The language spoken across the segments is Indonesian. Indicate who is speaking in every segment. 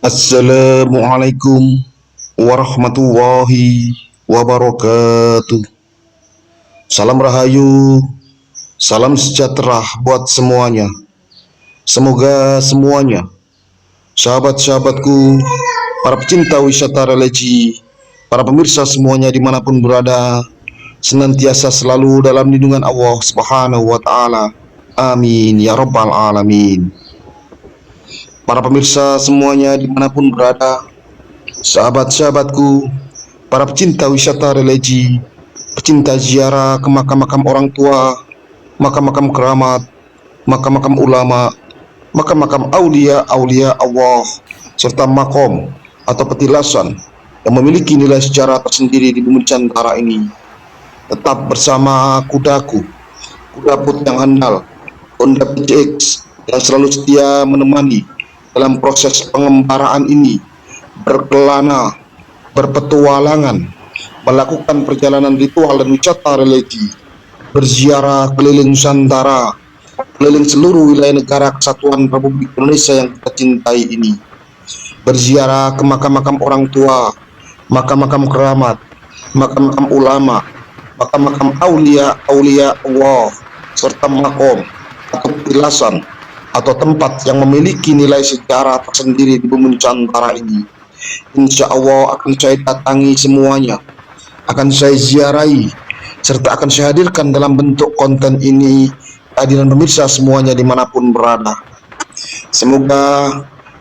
Speaker 1: Assalamualaikum warahmatullahi wabarakatuh. Salam Rahayu, salam sejahtera buat semuanya. Semoga semuanya, sahabat-sahabatku, para pecinta wisata religi, para pemirsa semuanya dimanapun berada, senantiasa selalu dalam lindungan Allah Subhanahu wa Ta'ala. Amin ya Rabbal 'Alamin. Para pemirsa semuanya dimanapun berada, sahabat-sahabatku, para pecinta wisata religi, pecinta ziarah ke makam-makam orang tua, makam-makam keramat, makam-makam ulama, makam-makam aulia-aulia Allah, serta makom atau petilasan yang memiliki nilai sejarah tersendiri di bumi Nusantara ini. Tetap bersama kudaku, kuda put yang handal, Honda PCX yang selalu setia menemani dalam proses pengembaraan ini, berkelana, berpetualangan, melakukan perjalanan ritual dan wisata religi, berziarah keliling Nusantara, keliling seluruh wilayah negara kesatuan Republik Indonesia yang kita cintai ini, berziarah ke makam-makam orang tua, makam-makam keramat, makam-makam ulama, makam-makam aulia-aulia Allah, serta makom atau petilasan atau tempat yang memiliki nilai sejarah tersendiri di bumi Nusantara ini. Insya Allah akan saya datangi semuanya, akan saya ziarahi, serta akan saya hadirkan dalam bentuk konten ini kehadiran pemirsa semuanya dimanapun berada. Semoga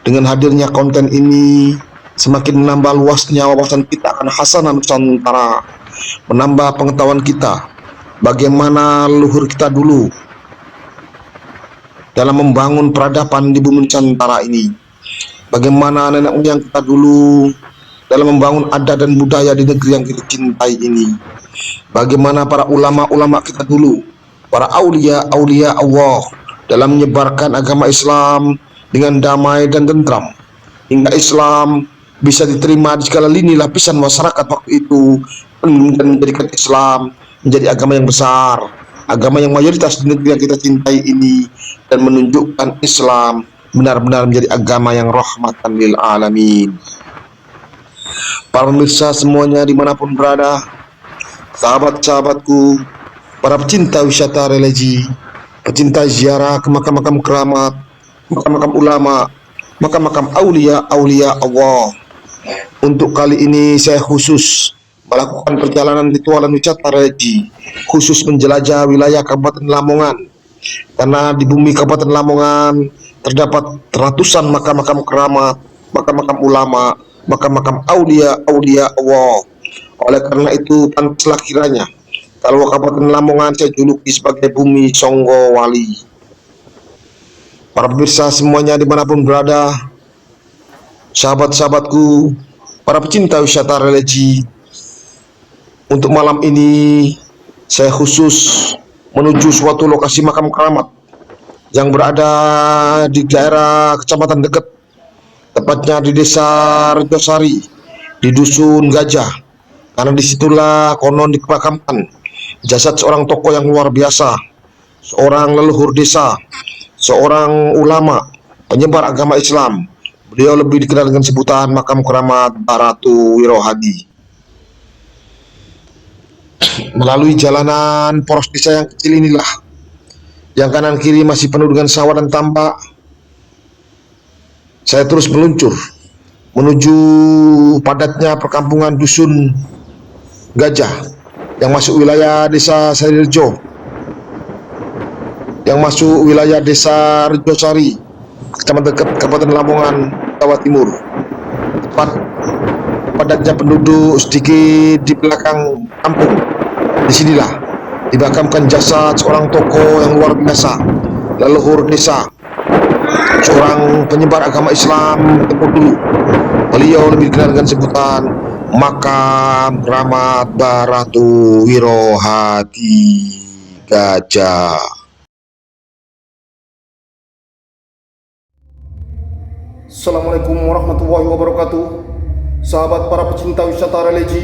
Speaker 1: dengan hadirnya konten ini semakin menambah luasnya wawasan kita akan khasanah Nusantara, menambah pengetahuan kita bagaimana leluhur kita dulu dalam membangun peradaban di bumi Nusantara ini, bagaimana nenek moyang kita dulu dalam membangun adat dan budaya di negeri yang kita cintai ini, bagaimana para ulama-ulama kita dulu, para aulia-aulia Allah dalam menyebarkan agama Islam dengan damai dan tentram, hingga Islam bisa diterima di segala lini lapisan masyarakat waktu itu, dan menjadikan Islam menjadi agama yang besar, agama yang mayoritas di negeri yang kita cintai ini, dan menunjukkan Islam benar-benar menjadi agama yang rahmatan lil alamin. Para pemirsa semuanya dimanapun berada, sahabat-sahabatku, para pecinta wisata religi, pecinta ziarah ke makam-makam keramat, makam-makam ulama, makam-makam aulia-aulia Allah. Untuk kali ini saya khusus melakukan perjalanan ritual dan wisata religi, khusus menjelajah wilayah Kabupaten Lamongan, karena di bumi Kabupaten Lamongan terdapat ratusan makam-makam keramat, makam-makam ulama, makam-makam aulia-aulia Allah. Oleh karena itu pantaslah kiranya kalau Kabupaten Lamongan saya juluki sebagai bumi Songgo Wali. Para pemirsa semuanya dimanapun berada, sahabat-sahabatku, para pecinta wisata religi, untuk malam ini saya khusus menuju suatu lokasi makam keramat yang berada di daerah kecamatan dekat, tepatnya di desa Rejosari, di dusun Gajah, karena disitulah konon dimakamkan jasad seorang tokoh yang luar biasa, seorang leluhur desa, seorang ulama penyebar agama Islam. Beliau lebih dikenal dengan sebutan makam keramat Baratu Wirohadi. Melalui jalanan poros desa yang kecil inilah, yang kanan kiri masih penuh dengan sawah dan tambak, saya terus meluncur menuju padatnya perkampungan dusun Gajah yang masuk wilayah desa Sarirejo, yang masuk wilayah desa Rejosari, kecamatan dekat Kabupaten Lamongan, Jawa Timur. Tepat padatnya penduduk sedikit di belakang kampung, disinilah dimakamkan jasad seorang tokoh yang luar biasa, leluhur desa, seorang penyebar agama Islam tempo dulu. Beliau lebih dikenal dengan sebutan makam keramat Baratu Wirohadi Gajah. Assalamualaikum warahmatullahi wabarakatuh. Sahabat para pecinta wisata religi,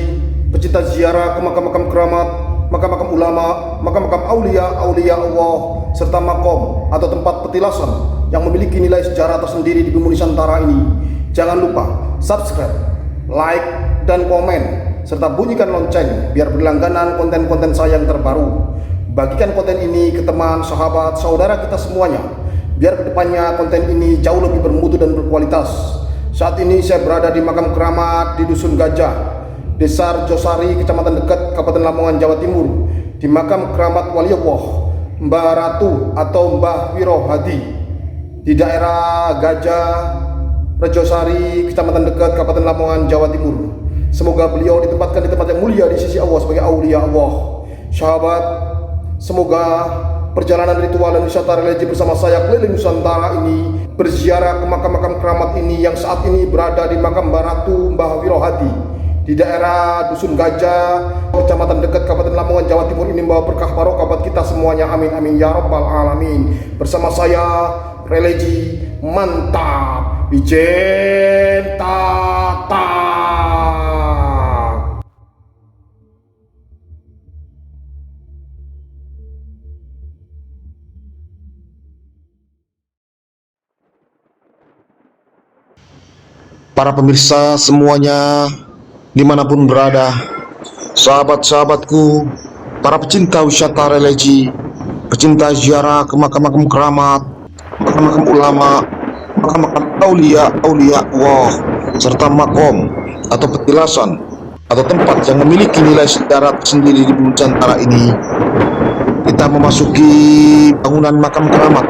Speaker 1: pecinta ziarah ke makam-makam keramat, makam-makam ulama, makam-makam aulia-aulia Allah, serta makom atau tempat petilasan yang memiliki nilai sejarah tersendiri di bumi Nusantara ini.
Speaker 2: Jangan lupa subscribe, like, dan komen, serta bunyikan lonceng biar berlangganan konten-konten saya yang terbaru. Bagikan konten ini ke teman, sahabat, saudara kita semuanya, biar kedepannya konten ini jauh lebih bermutu dan berkualitas. Saat ini saya berada di makam keramat di Dusun Gajah, Desa Rejosari, Kecamatan Dekat, Kabupaten Lamongan, Jawa Timur, di makam keramat Wali Allah Mbah Ratu atau Mbah Wiro Hadi di daerah Gajah Rejosari, Kecamatan Dekat, Kabupaten Lamongan, Jawa Timur. Semoga beliau ditempatkan di tempat yang mulia di sisi Allah sebagai aulia Allah. Sahabat, semoga perjalanan ritual dan wisata religi bersama saya keliling Nusantara ini, berziarah ke makam-makam keramat ini yang saat ini berada di makam Mbah Ratu Mbah Wiro Hadi di daerah Dusun Gajah, Kecamatan Dekat, Kabupaten Lamongan, Jawa Timur ini membawa berkah barokah buat kita semuanya. Amin amin ya rabbal alamin. Bersama saya religi mantap Ijen Tata.
Speaker 1: Para pemirsa semuanya, dimanapun berada, sahabat-sahabatku, para pecinta wisata religi, pecinta ziarah ke makam-makam keramat, makam-makam ulama, makam-makam aulia Allah, serta makom atau petilasan atau tempat yang memiliki nilai sejarah sendiri di bumi Nusantara ini. Kita memasuki bangunan makam keramat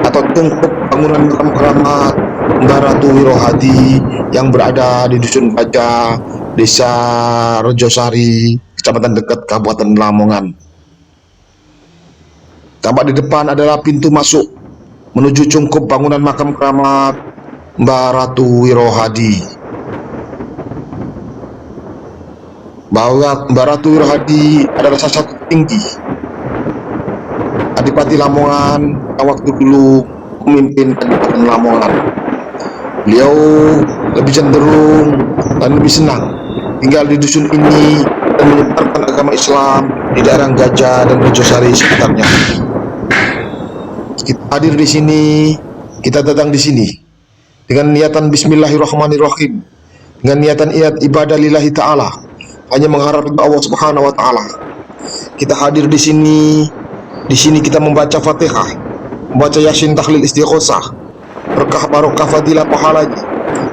Speaker 1: atau tungkup bangunan makam keramat Mbah Ratu Wiro Hadi yang berada di Dusun Gajah, Desa Rejosari, Kecamatan Dekat, Kabupaten Lamongan. Tampak di depan adalah pintu masuk menuju cungkup bangunan makam keramat Mbah Ratu Wiro Hadi. Bahwa Mbah Ratu Wiro Hadi adalah salah satu tinggi Adipati Lamongan yang waktu dulu memimpin Kabupaten Lamongan. Beliau lebih cenderung dan lebih senang tinggal di dusun ini dan menyebarkan agama Islam di daerah Gajah dan Rejosari sekitarnya. Kita hadir di sini, kita datang di sini dengan niatan Bismillahirrahmanirrahim, dengan niatan ibadah lillahi ta'ala, hanya mengharap Allah Subhanahu wa ta'ala. Kita hadir di sini kita membaca Fatihah, membaca Yasin, tahlil, istighosah, berkah barokah fadilah pahalanya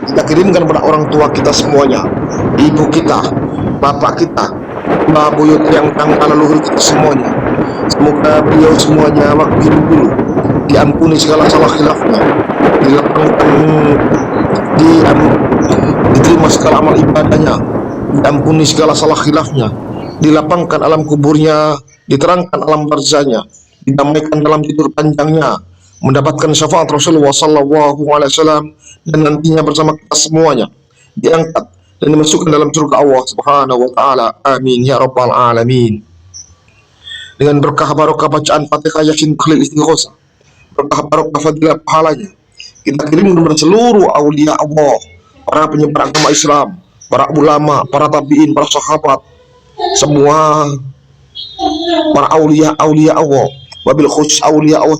Speaker 1: kita kirimkan kepada orang tua kita semuanya, ibu kita, bapak kita, mbah buyut yang leluhur kita semuanya. Semoga beliau semuanya waktu dulu diampuni segala salah khilafnya, diterima segala amal ibadahnya, diampuni segala salah khilafnya, dilapangkan alam kuburnya, diterangkan alam barzahnya, didamaikan dalam tidur panjangnya, mendapatkan syafaat Rasulullah Sallallahu Alaihi Wasallam, dan nantinya bersama kita semuanya diangkat dan dimasukkan dalam surga Allah Subhanahu Wa Taala. Amin ya rabbal alamin. Dengan berkah barokah bacaan Fatihah, Yasin, tahlil, istighosah, berkah barokah fadilah pahalanya, kita kirim kepada seluruh aulia Allah, para penyebar agama Islam, para ulama, para tabiin, para sahabat, semua para aulia Allah, wabil khusus aulia Allah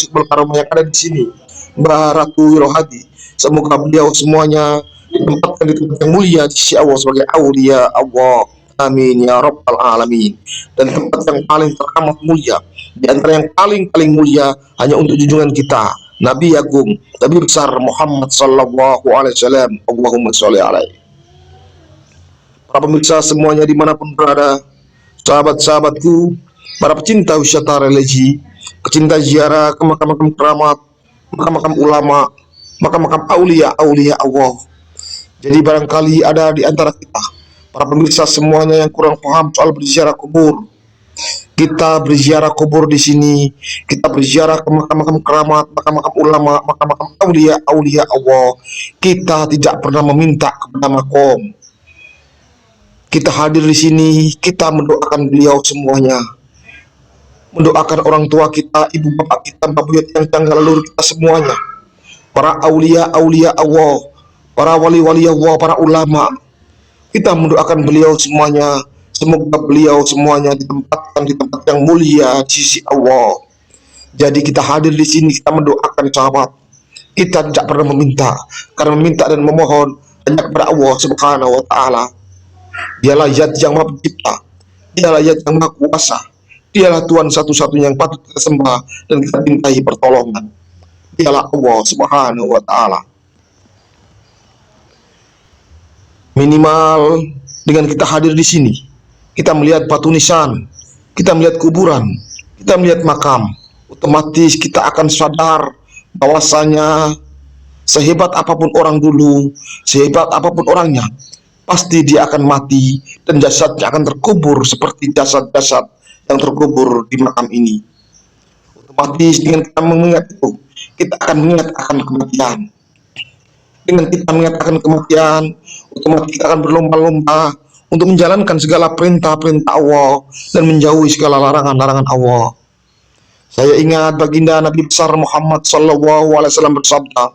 Speaker 1: yang ada di sini, Mbah Ratu Wiro Hadi. Semoga beliau semuanya ditempatkan di tempat yang mulia di sisi Allah sebagai aulia Allah. Amin ya rabbal alamin. Dan tempat yang paling teramat mulia, di antara yang paling mulia hanya untuk junjungan kita, Nabi Agung, Nabi besar Muhammad Sallallahu Alaihi Wasallam. Allahumma sholli alaihi. Para pemirsa semuanya dimanapun berada, sahabat-sahabatku, para pecinta wisata religi, pecinta ziarah ke makam-makam keramat, makam-makam ulama, makam-makam aulia Allah. Jadi barangkali ada di antara kita, para pemirsa semuanya yang kurang paham soal berziarah kubur. Kita berziarah kubur di sini, kita berziarah ke makam-makam keramat, makam-makam ulama, makam-makam aulia Allah. Kita tidak pernah meminta kepada makom. Kita hadir di sini, kita mendoakan beliau semuanya, mendoakan orang tua kita, ibu bapak kita, mbah buyut yang leluhur kita semuanya, para aulia Allah, para wali Allah, para ulama. Kita mendoakan beliau semuanya, semoga beliau semuanya ditempatkan di tempat yang mulia di sisi Allah. Jadi kita hadir di sini, kita mendoakan sahabat. Kita tidak pernah meminta, karena meminta dan memohon hanya kepada Allah Subhanahu wa taala. Dialah Zat yang Maha Pencipta, dialah Zat yang Maha Kuasa, dialah Tuhan satu-satunya yang patut kita sembah dan kita mintai pertolongan. Dialah Allah Subhanahu wa taala. Minimal dengan kita hadir di sini, kita melihat batu nisan, kita melihat kuburan, kita melihat makam, otomatis kita akan sadar bahwasanya sehebat apapun orang dulu, sehebat apapun orangnya, pasti dia akan mati dan jasadnya akan terkubur seperti jasad-jasad yang terkubur di makam ini. Otomatis dengan kita mengingat itu, kita akan mengingat akan kematian. Dengan kita mengingat akan kematian, otomatis kita akan berlomba-lomba untuk menjalankan segala perintah-perintah Allah dan menjauhi segala larangan-larangan Allah. Saya ingat baginda Nabi besar Muhammad SAW bersabda,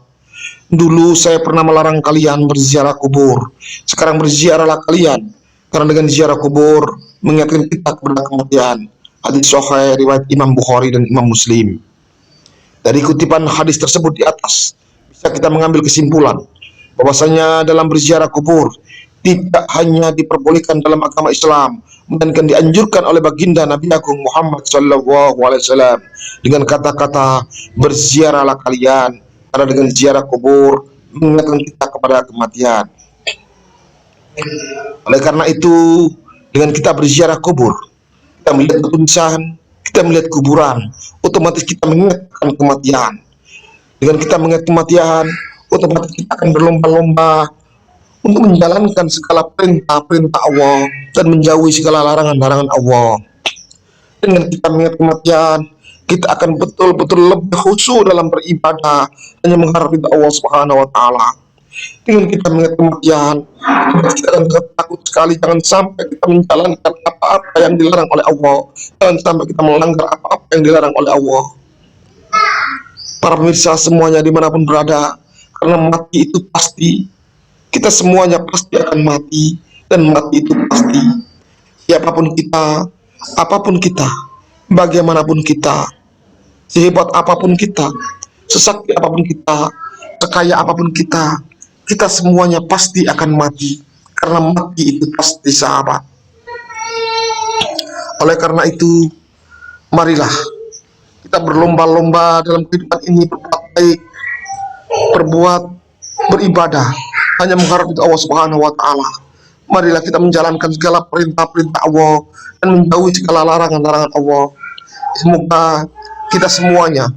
Speaker 1: dulu saya pernah melarang kalian berziarah kubur, sekarang berziarahlah kalian, karena dengan ziarah kubur mengingatkan kita kepada kematian. Hadis sahih riwayat Imam Bukhari dan Imam Muslim. Dari kutipan hadis tersebut di atas, bisa kita mengambil kesimpulan bahwasanya dalam berziarah kubur tidak hanya diperbolehkan dalam agama Islam, melainkan dianjurkan oleh baginda Nabi Agung Muhammad SAW dengan kata-kata berziarahlah kalian, karena dengan ziarah kubur mengingatkan kita kepada kematian. Oleh karena itu, dengan kita berziarah kubur, kita melihat tulisan, kita melihat kuburan, otomatis kita mengingatkan kematian. Dengan kita mengingat kematian, otomatis kita akan berlomba-lomba untuk menjalankan segala perintah-perintah Allah dan menjauhi segala larangan-larangan Allah. Dengan kita mengingat kematian, kita akan betul-betul lebih khusyuk dalam beribadah, hanya mengharap Allah Subhanahu wa taala. Dengan kita mengingat kematian, kita akan takut sekali jangan sampai kita menjalankan apa-apa yang dilarang oleh Allah, jangan sampai kita melanggar apa-apa yang dilarang oleh Allah. Para pemirsa semuanya dimanapun berada, karena mati itu pasti, kita semuanya pasti akan mati, dan mati itu pasti. Siapapun kita, apapun kita, bagaimanapun kita, sehebat apapun kita, sesakti apapun kita, sekaya apapun kita, kita semuanya pasti akan mati, karena mati itu pasti, sahabat. Oleh karena itu, marilah kita berlomba-lomba dalam kehidupan ini, berbuat baik, berbuat beribadah, hanya mengharap itu Allah Subhanahu wa taala. Marilah kita menjalankan segala perintah-perintah Allah dan menjauhi segala larangan-larangan Allah. Semoga kita semuanya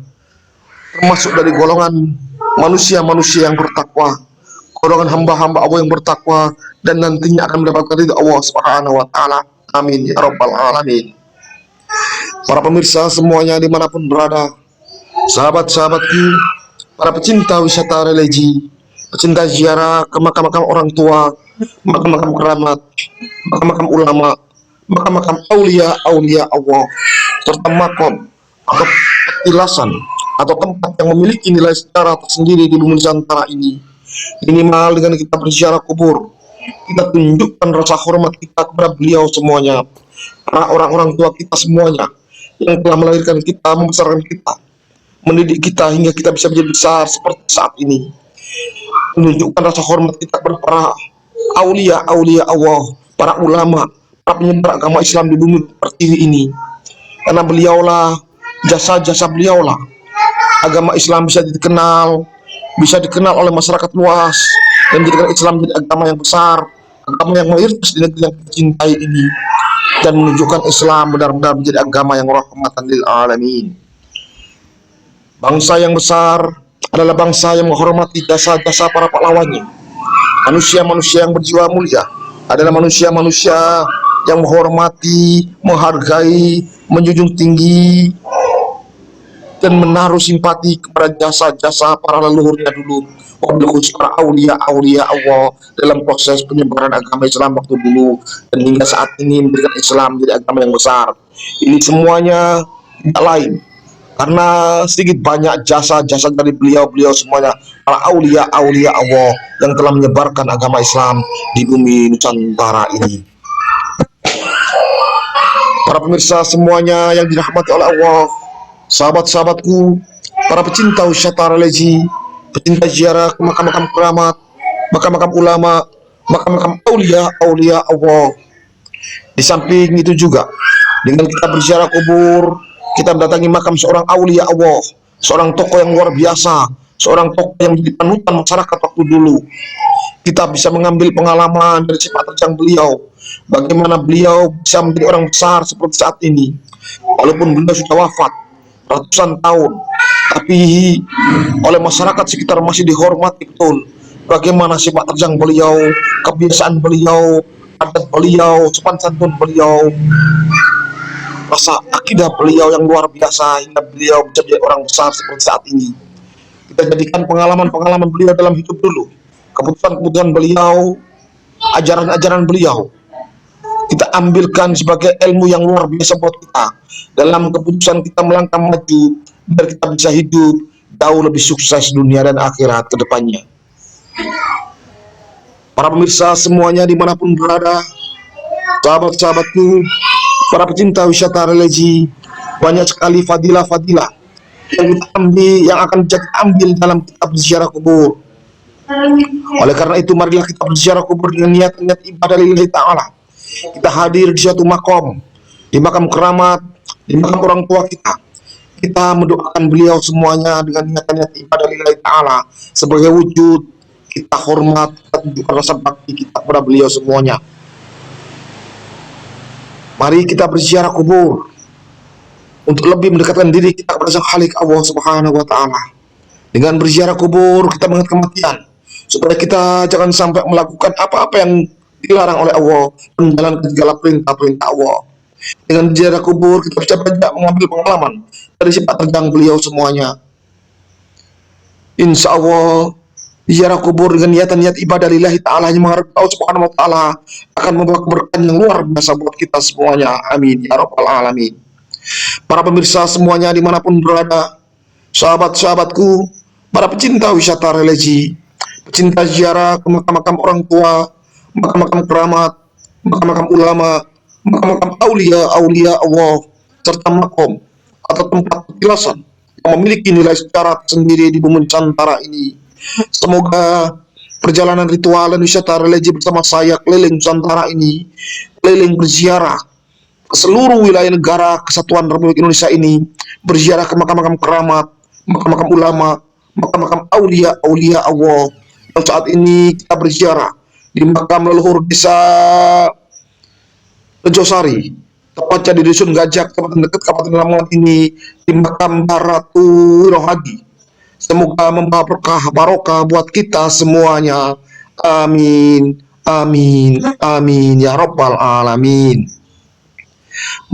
Speaker 1: termasuk dari golongan manusia-manusia yang bertakwa, golongan hamba-hamba Allah yang bertakwa, dan nantinya akan mendapatkan ridha Allah Subhanahu wa taala. Amin ya rabbal alamin. Para pemirsa semuanya dimanapun berada, sahabat-sahabatku, para pecinta wisata religi, pecinta ziarah ke makam-makam orang tua, makam-makam keramat, makam-makam ulama, makam-makam aulia Allah, serta makam atau petilasan atau tempat yang memiliki nilai sejarah tersendiri di bumi Nusantara ini. Minimal dengan kita berziarah kubur, kita tunjukkan rasa hormat kita kepada beliau semuanya, para orang-orang tua kita semuanya yang telah melahirkan kita, membesarkan kita, mendidik kita hingga kita bisa menjadi besar seperti saat ini. Menunjukkan rasa hormat kita kepada para aulia Allah, para ulama, para penyebar agama Islam di bumi pertiwi ini. Karena beliaulah, jasa-jasa beliaulah, agama Islam bisa dikenal oleh masyarakat luas, dan menjadikan Islam menjadi agama yang besar, agama yang mayoritas di negeri yang kita cintai ini, dan menunjukkan Islam benar-benar menjadi agama yang rahmatan lil alamin. Bangsa yang besar adalah bangsa yang menghormati jasa-jasa para pahlawannya. Manusia-manusia yang berjiwa mulia adalah manusia-manusia yang menghormati, menghargai, menjunjung tinggi, dan menaruh simpati kepada jasa-jasa para leluhurnya dulu, wabil khusus para aulia Allah dalam proses penyebaran agama Islam waktu dulu, dan hingga saat ini menjadikan Islam menjadi agama yang besar. Ini semuanya tidak lain karena sedikit banyak jasa-jasa dari beliau semuanya, para aulia Allah yang telah menyebarkan agama Islam di bumi Nusantara ini. Para pemirsa semuanya yang dirahmati oleh Allah, sahabat-sahabatku, para pecinta wisata religi, pecinta ziarah ke makam-makam keramat, makam-makam ulama, makam-makam aulia Allah. Di samping itu juga, dengan kita berziarah kubur, kita mendatangi makam seorang aulia Allah, seorang tokoh yang luar biasa, seorang tokoh yang menjadi panutan masyarakat waktu dulu. Kita bisa mengambil pengalaman dari sepak terjang beliau, bagaimana beliau bisa menjadi orang besar seperti saat ini. Walaupun beliau sudah wafat ratusan tahun, tapi oleh masyarakat sekitar masih dihormati betul. Bagaimana sepak terjang beliau, kebiasaan beliau, adat beliau, sopan santun beliau, rasa akidah beliau yang luar biasa hingga beliau menjadi orang besar seperti saat ini. Kita jadikan pengalaman-pengalaman beliau dalam hidup dulu, keputusan-keputusan beliau, ajaran-ajaran beliau, kita ambilkan sebagai ilmu yang luar biasa buat kita dalam keputusan kita melangkah maju, biar kita bisa hidup jauh lebih sukses dunia dan akhirat ke depannya. Para pemirsa semuanya dimanapun berada, sahabat-sahabatku, para pecinta wisata religi, banyak sekali fadilah-fadilah yang kita ambil, yang akan kita ambil dalam kitab ziarah kubur. Oleh karena itu, marilah kita berziarah kubur dengan niat-niat ibadah lillahi ta'ala. Kita hadir di suatu makom, di makam keramat, di makam orang tua kita. Kita mendoakan beliau semuanya dengan niat-niat ibadah lillahi ta'ala sebagai wujud kita hormat, kita tunjukkan rasa bakti kita kepada beliau semuanya. Mari kita berziarah kubur untuk lebih mendekatkan diri kita kepada Sang Khalik Allah Subhanahu wa Ta'ala. Dengan berziarah kubur, kita mengingat kematian, supaya kita jangan sampai melakukan apa-apa yang dilarang oleh Allah, menjalankan segala perintah-perintah Allah. Dengan berziarah kubur, kita bisa banyak mengambil pengalaman dari sifat terjang beliau semuanya. Insya Allah, ziarah kubur dengan niatan-niat ibadah lillahi ta'ala yang mengharap Allah subhanahu wa ta'ala akan membawa keberkahan yang luar biasa buat kita semuanya. Amin ya rabbal alamin. Para pemirsa semuanya dimanapun berada, sahabat-sahabatku, para pecinta wisata religi, pecinta ziarah ke makam-makam orang tua, makam-makam keramat, makam-makam ulama, makam-makam aulia Allah, serta makom atau tempat petilasan yang memiliki nilai sejarah sendiri di bumi Nusantara ini. Semoga perjalanan ritual dan wisata religi bersama saya keliling Nusantara ini, keliling berziarah ke seluruh wilayah negara Kesatuan Republik Indonesia ini, berziarah ke makam-makam keramat, makam-makam ulama, makam-makam aulia Allah. Yang saat ini kita berziarah di makam leluhur desa Rejosari, tepatnya di Dusun Gajak, kabupaten dekat Kabupaten Lamongan ini, di makam Baratu Wirohadi. Semoga membawa berkah barokah buat kita semuanya. Amin, amin, amin ya rabbal alamin.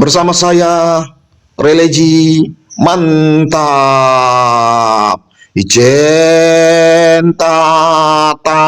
Speaker 1: Bersama saya religi mantap, ijen tata.